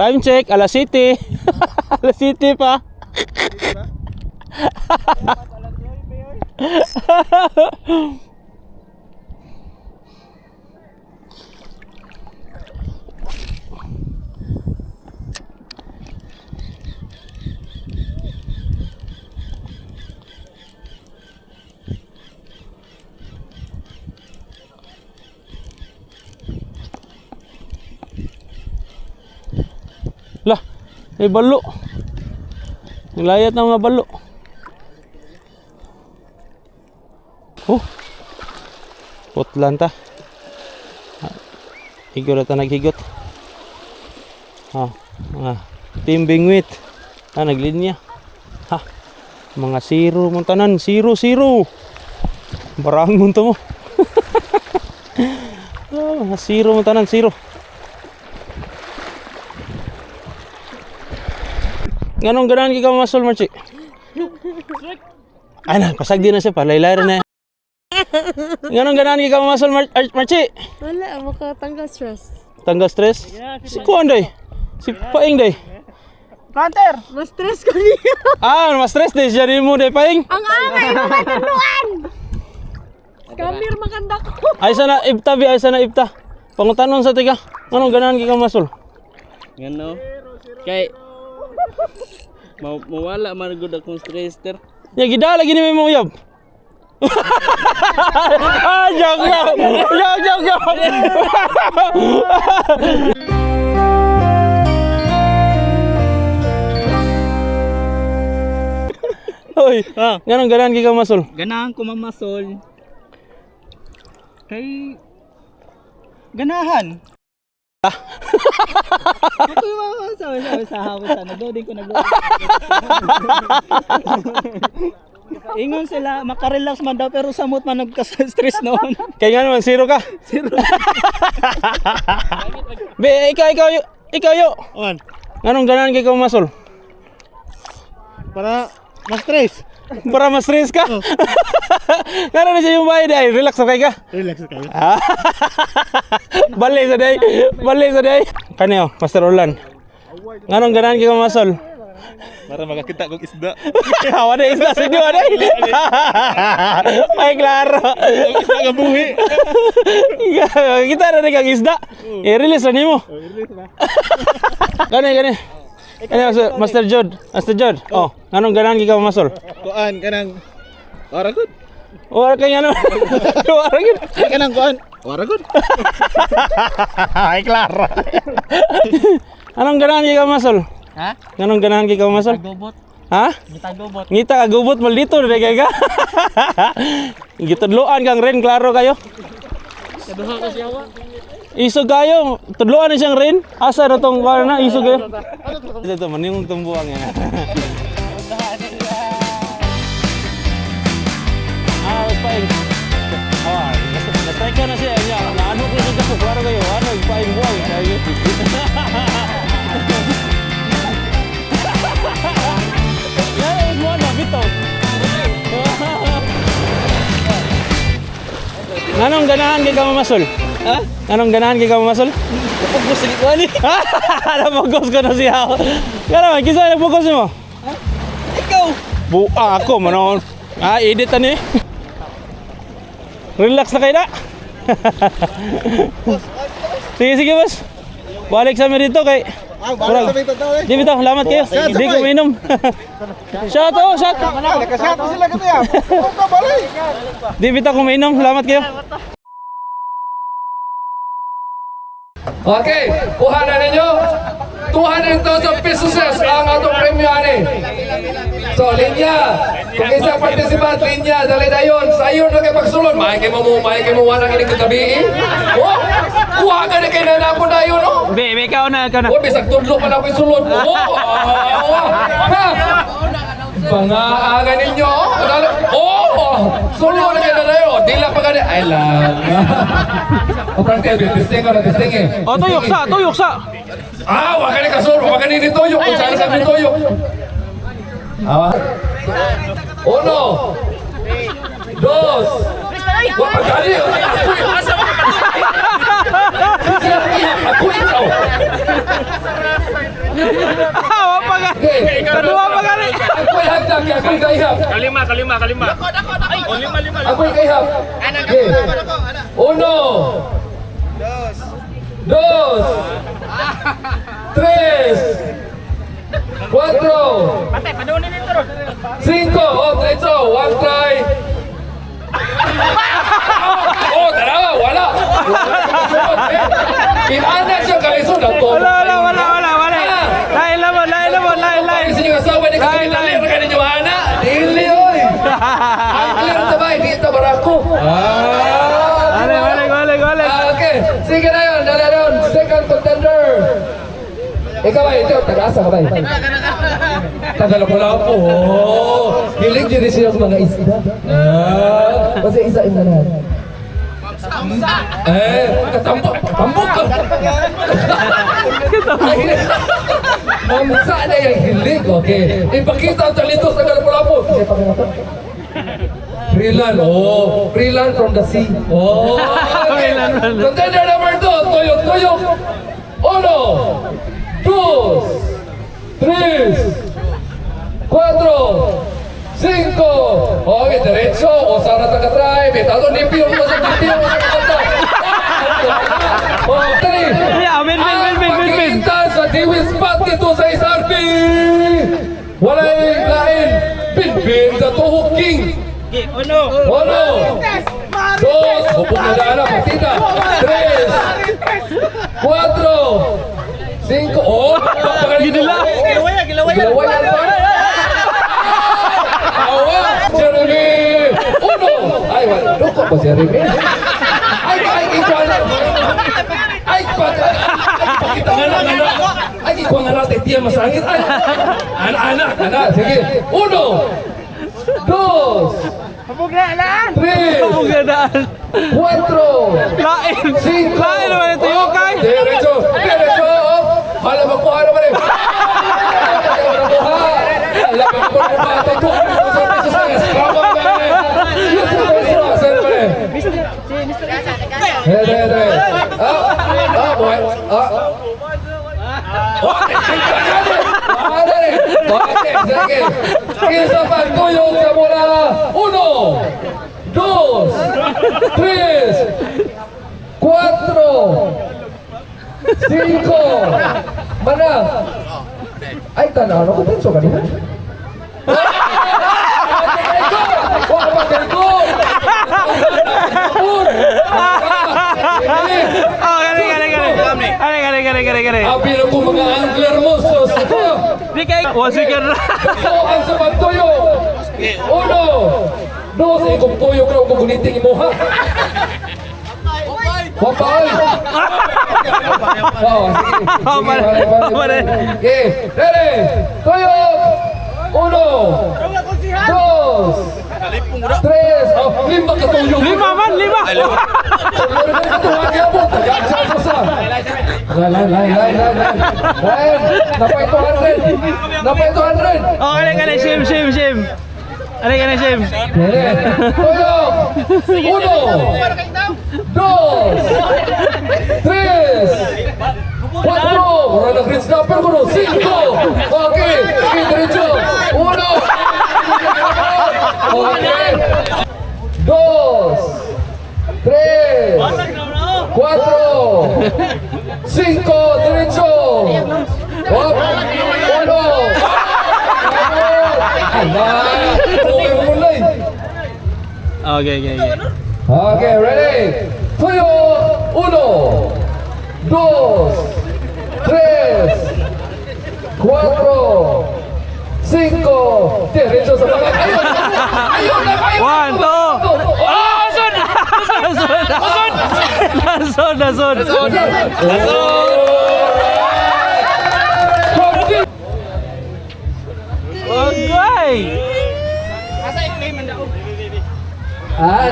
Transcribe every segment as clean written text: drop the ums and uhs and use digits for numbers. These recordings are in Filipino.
Time check, alas 7. Alas 7 pa. Lah, may balo. Nilayat ng mga balo. Oh. Putlan ta. Higot na ta naghigot. Team Bingwit. Naglinya. Ha. Mga zero mo tanan, 0-0. Barang mo to mo. Mga zero mo tanan, 0. Nganong ganahan ki ka masol, Marchi? Ay na, pasag din na siya, palaylay rin na. Nganong ganahan ki ka masol, Marchi? Wala, makatanggal stress. Tanggal stress? Si Kuan day? Si Paing day? Counter! Mas stress ko niya. Mas stress day siya mo day, Paing? Ang angay mo matunduan! Scammer maganda ko. Ay sana ibta, ay sana ibta. Pangutanon sa tiga, nganong ganahan ki ka masol? Ngano? Kay mawala man gud akong stress-ter. Ya gida lagi ni may uyab. Joke. Hoy, nganong ganahan ki ka masol? Ganahan ko mamasol. Kay ganahan. Ako yung sabi sa hapon sa nagdoding ko Ingon sila, makarelax man daw pero samot man nagka-stress noon. Kaya nga naman, 0 ka. 0. Be, ikaw yo. On. Nganong ganahan ki ka masol? Para ma-stress. Para ma-stress ka? Ngano na siya yung bayad ay, relax na kayo ka? Relax kayo. Balik sa day. Kanyo, Master Orlan. Nganong ganahan ki ka masol? Para makakita kong isda. Wala isda sa inyo, wala. Ay, klaro. Isda ka buhi. Kita na kang isda. I-release na nimo. Release na. Gani. Master Jod. Oh, nganong ganahan ki ka masol? Kuan kanang Waragon. Wala kay ano. Wala gid. Kanang kuan Waragon. Ay, klaro. Anong ganahan ki ka masol? Ha? Nganong ganahan ki ka masol? Gobot. Ha? Gitagobot. Ngita ka gubot mal dito na kay ka. Gitudloan kang ren klaro kayo. Kaduha ko siya wa. Isog kayo, tudloan na siyang ren. Asa na tong kuan na isog kayo. Ito man yung tumbuang yan. Paing. Nastay ka na siya niya. Naano ko siya ko klaro kayo. Ano, paing buang kayo. Nganong ganahan kay ka mamasol? Ha? Nganong ganahan kay ka mamasol? Napugos lagi ko ani. Napugos ko na siya. Kana man kinsa napugos mo? Ha? Ikaw. Ako manon. Edit ani. Relax na kayo na. Sige boss. Balik sa amin dito kay Balik sa dito daw eh. Di bitaw, salamat kayo. Di ko minom. Shot. Nakashot sila kasi ah. Ka balik. Di bitaw ko minom, salamat kayo. Okay, kuha na ninyo. 200,000 pesos ang atong premyo ani. So, linya. Kung isa participant, linya. Dali na yun. Sayon na kayo pagsulod. Mahal kayo mo wala kinig kagabi. Oh, kuha ka na kayo na napon na yun. Be, ikaw na. Oh, bisag tudlo pa na ako yung sulod. Ha? Pangaagan ninyo. Sulod na kayo na yun. Di lang pa ka na. Ay lang. O, practice. Testing ko na, testing eh. O, tuyok sa. Wag ka na kasuro, wag ka na nitoyo, kung saan sa nitoyo. Uno, dos, wag pagkali. Asa mo ka patuloy? Ako ikaw. Wapa ka. Okay. Kadua pa ka rin. Ako'y hagdag, ako'y kaihap. Kalima. Oh, lima. Ako'y kaihap. Okay. 1, 2, 3, 4, 5, 6, 7, oh, diretso, 1 try. Oh, tara, wala. Pinana siya kaiso na to. Wala. Lain lamon. Kasi yung asawa ni Kapitalir ka ni Johanna. Dili, oy. Ang clear na ba? Dito, barako. Gole. Okay, sige na yun. Dali yun. Second contender. Ikaw ay, ito, taga-asa ka ba? Taga-lapu-lapu. Hilig dyan siya ng mga isda. Kasi isa yung nanan. Tambok ka. Mamsa na yung hilig, okay. Ipakita ang talento sa taga-lapu-lapu. Kasi pag-lapu. Freeland, Freeland from the sea. Okay. Contender number 2, tuyok. 1, 2, 3, 4, 5. Okay, derecho. O sana taga-try. Betado ni Pio. Win. Pagkita sa Dewey spot dito sa SRP. Walay lain. Bin sa Tuhok King. 1, 2, 3, 4, 5, 6, Gilawayan pa. Awa, Jeremy. 1. Ay, wala. Loko pa Jeremy. Ay, ikaw nga natin, tiyan masangit. Anak. Sige. 1, 2, 3, 4, 5, 6, Lain naman ito yung kay. Diretso. Hala, magkuha naman eh. Hala, magkuha naman. Tagkuha naman sa pisos. Kamang na eh. Saan pa eh? Boy. Okay, sige. Isa pa, tuyok sa mula. 1, 2, 3, 4, 5. Mana? Ay, tanaw. Ano ko pinso kanina? Wala pa pinso! Gani. Abi na ko mga angler mo. Di kay wasikan na. So, ang sabag tuyo. 1, 2, ikong tuyo ka kung guniting mo ha. Wapay! Pare. Okay, ready? Tuyo! 1, 2, 3, lima ka tuyo. 5 man. Napay 200. Oh, gani, shim. Shim. Tuyo! 1, 2, 3, 4. Wala na green snapper ko no. 5. Okay. Diretso. 1. Okay. 2, 3, 4, 5. Diretso. 1. Mulai. Okay. Okay, ready? Tuyo, 1, 2, 3, 4, 5. Diretso sa mga. Ayun na. 1, 2. Nasod. Okay.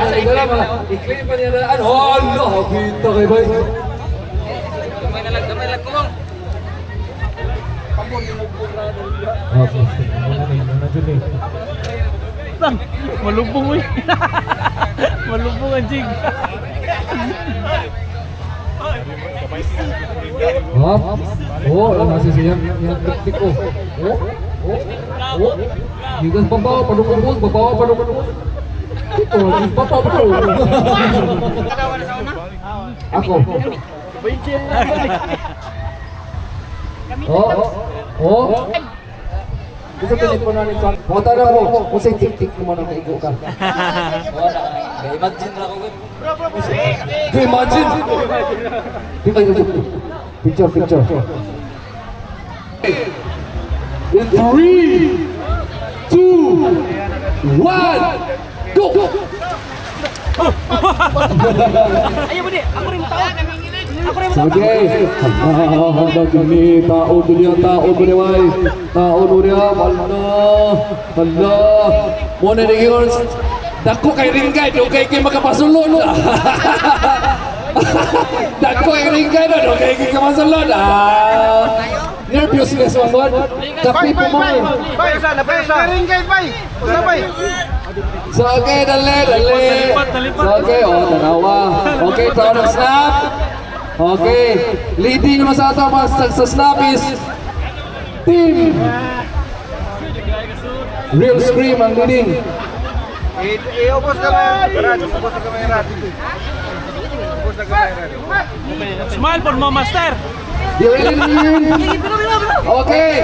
Naligo lang mga. I-claim pa niya na. Oh, nakakita kay boy. Gamay lang kumong. Malubong mo. Malubong ang jig. Ha? Oh, wala nasi siya. Yang taktik ko. Oh. Gigas babaw, padukubos, babaw, padukubos. Ito, babaw, padukubos. Ako. Oh. Gusto telepono ni Kwan. Mo tara mo, kung sa'y tik-tik mo na kaigo ka. Imagine lang ako. Imagine! Picture. In 3, 2, 1, go! Ayaw mo di, ako rin tao. Sige! Handa kini, tao dunia, tao beriway. Tao dunia, hala. Muna rin yun. Dako kay Ringgay, dugay kay makapasulod. Dako kay Ringgay, dugay kay makapasulod. Nervousness one. Tapi pumay. Bay, sana, Ringgay, bay. Bay. So okay, dali. So okay, tanawa. Okay, throw ng snap. Okay, leading naman sa ato sa snap is Team Real Scream ang leading. Ubos ka ba? Ubos ka ba? Smile for mo, master. You ready to win? Okay.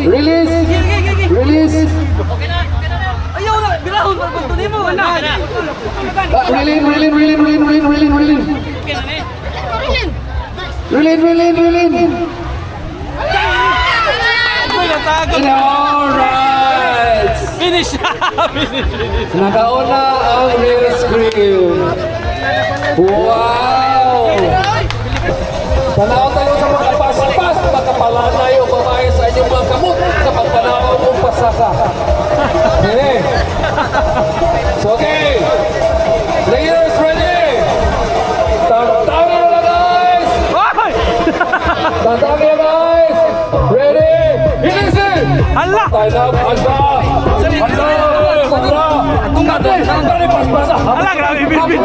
Release. Ayaw na, bilahon, magpuntunin mo. Relin. Alright. Finish. Nakauna ang Real Scream. Wow! Tanaw tayo sa mga paspas, magkapalanay o babae sa inyong mga kamot sa pagpanaw mong pasaka. Okay. So, okay. Players ready? Tantangin na guys! Tantangin na guys! Ready? Release! Hala! Time up, anda! Hala, grabe, Bilbil.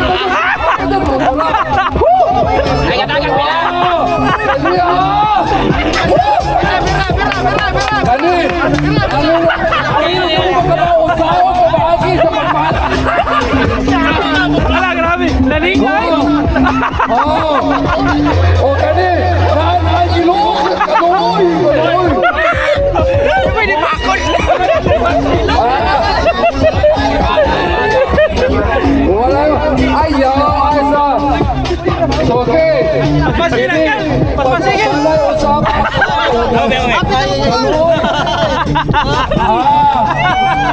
Hala, grabe. Nalingay. Oh, kani! Ilong! Kanoy! Pwede pa ako. Wala yun! Ayaw! Aysa! Okay! Pasigil.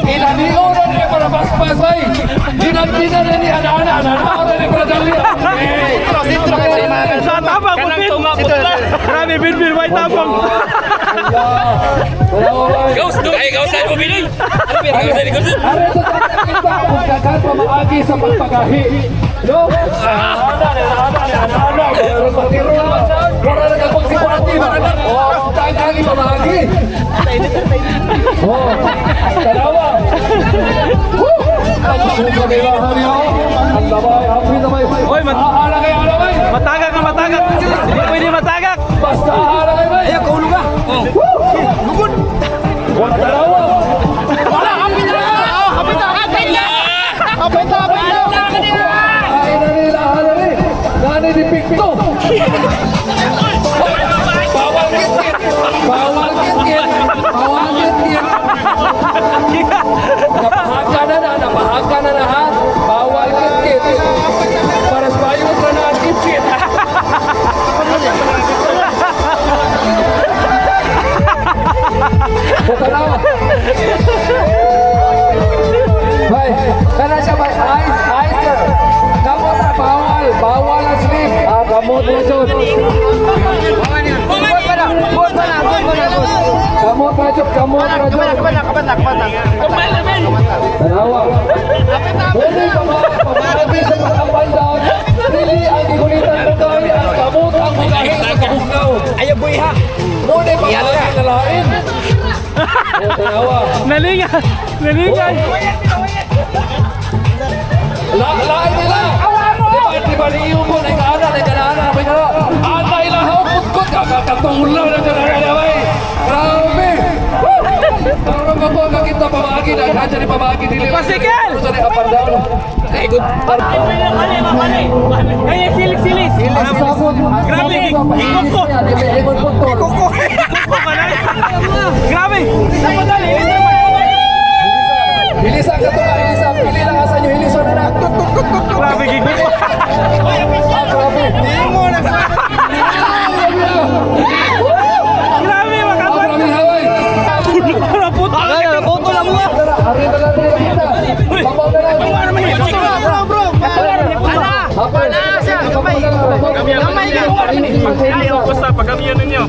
Inaniyo na niya para paspas-ay! Ginagpina na niya ana-ana! Nanao na niya para dali! Sa tabang, Bilbil. Grabe, Bilbil, may tabang. Gausan mo, Bilbil. Gausan. Are sa kita kung dagan pa maagi sa pagpagahi. No? Ana. Pero pagkiro na. Wala na kang pagsikurati. Oh, dagan pa maagi. Oh, tanawa. Ang kailangan niyo. Ang labay, hapit na may. Oy, Aala kayo, bay. matagak. Hindi pwede matagak. Basta aala kayo, bay. Ayaw, kaulong ka. Lugod. Wala tanawa. Wala, hapit na. Ay, nani. Nani di Picto. Bawal git-git. Napahaga na lahat. Bawal git-git. Para sa bayo na na git-git. Putalawa. Bay, kana siya bay. Ay, sir. Kamot na bawal ang sleep. Kamot na dyan. Kamot na dyan. Tanawa. Pwede ka pamagabi sa pagkapandan. Dili ang igulitan mo gawin ang kamot ang magahi sa kahugnaw. Ayaw, boy, ha. Muna pamagabi na lain. Tanawa. Nalingay. Lain nila. Diba niyo po, nagkaana, may kana. Ata ilahaw, kutkot, kakatulong na kanana, bay. Grabe. Para pa po, nakita pamagi, nagkadya ni pamagi nila. Pasikal! Sa ni up and down. Ay, silis. Grabe, ikoko. Grabe. Hilisan ka to ka, hilisan. Pili lang asa nyo, hilisan na na. Grabe, ikoko. Ah, grabe. Grabe, Ah, makapan. grabe, haway. Puto lang mo. Hari na lang tayo kita. Babaw na lang. Basta pag kami yun ninyo.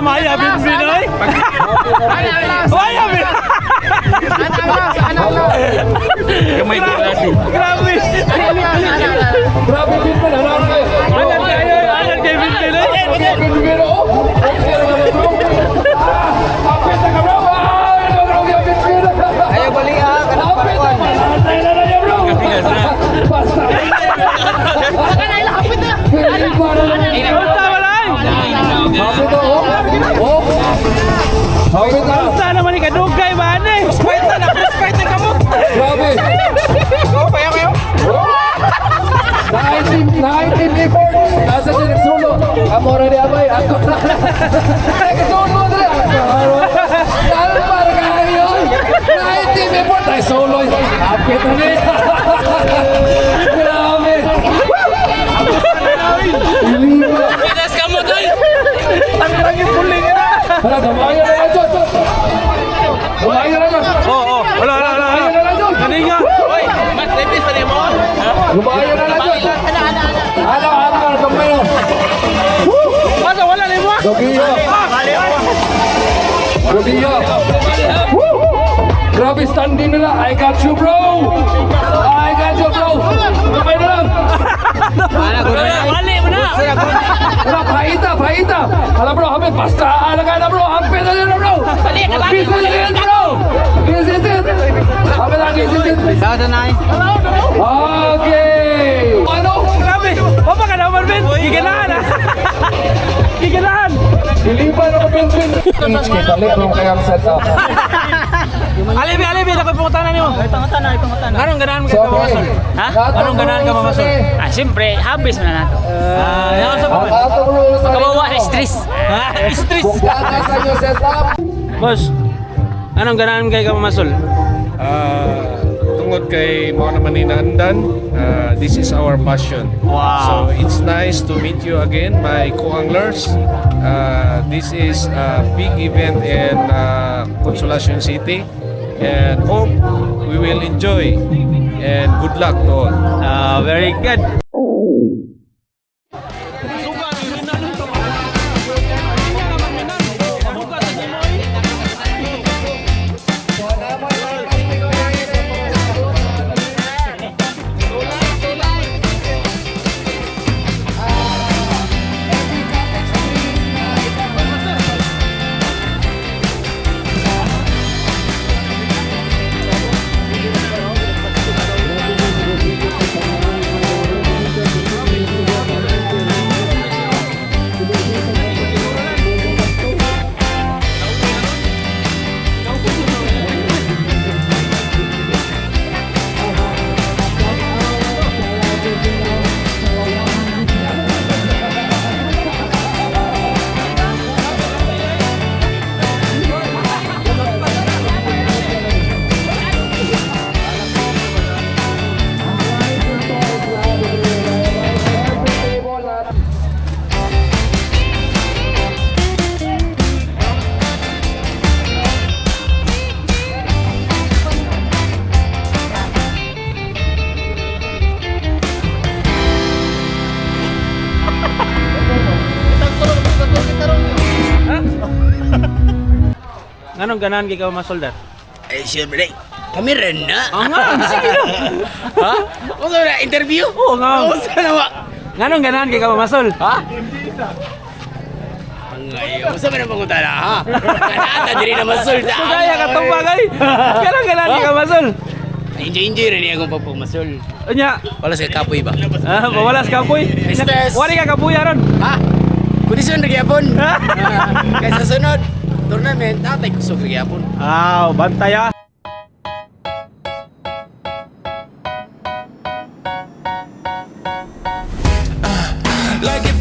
Maya, Binoy. Maya, Gamay ko lasi. Grabe. Grabe, Bin, nanalo kayo. Anan kay Binoy. Pero, kapit na ka, bro. Ay, bro, kapit, Bin. Ayaw balik ha. Kapit na, patay na lang yan, bro. Basta. Basta wala. Kapit na, oh. Oh. Kapit na. Basta naman ikadugay ba ane? Sprite na kamot. Grabe. Na-item effort. Nasa siya nagsulo. Amora ni Abay. Ako na. Nagsulo na rin. Lalo para kayo. Na-item effort. Ay, solo. Kapit na rin. Grabe. Ilima. Pinas ka mo doy. Tangrang yung puling na. Hala, gamayan na lang, John. Gamayan na lang. Oo. Wala. Gamayan na lang, John. Kaninga. Oy, mas lepis pa din mo. Gamayan na lang, John. Ano, gamayan. Masa wala ni mo. Dogiyo. Dogiyo. Grabe standing nila. I got you, bro. I got you, bro. Kamay na lang. Balik mo na. Wala, paita. Hala, bro, kami basta. Alagay na, bro. Hampir na yun, bro. Balik. This is it, bro. This is it. Kami na, this is it. Saan na Okay. Ano? Grabe. Papa ka naman, Ben. Giganahan ha. Giganahan. Dilipan ako, Benson. Balik mo kayang setup. Alibi. Ako pungutanan niyo. Anong ganahan mo So, kay Mamasol? Ha? Anong ganahan ka Mamasol? Siyempre, habis mo na nato. Yan sa Ang atong rules sa Kawawa sa stress. Stress. kung gana sa inyo setup, Boss, anong ganahan kay Mamasol? Tungod kay mo naman inaandan, this is our passion. So it's nice to meet you again, my co-anglers. This is a big event in Consolacion City, and hope we will enjoy. And good luck to all. Very good. Anong ganahan kay Mamasol dar? Siyempre, kami rin na. Nga, sige na. Ha? O na, interview? Oo nga. Sana ba? Anong ganahan kay Mamasol? Ha? Ngayon, gusto mo na pangunta na, ha? Kanata, diri na masulta. Kaya ka itong bagay. Anong ganahan kay Mamasol? Enjoy rin niya akong pagpumasol. Anya, Wala sa kapoy ba? bawalas kapoy. Stress. Wali ka kapoy aron. Ha? Kondisyon rin yapon. Kaya sa sunod, tournament, tatay kusog rin yapon. Bantay ah. Like it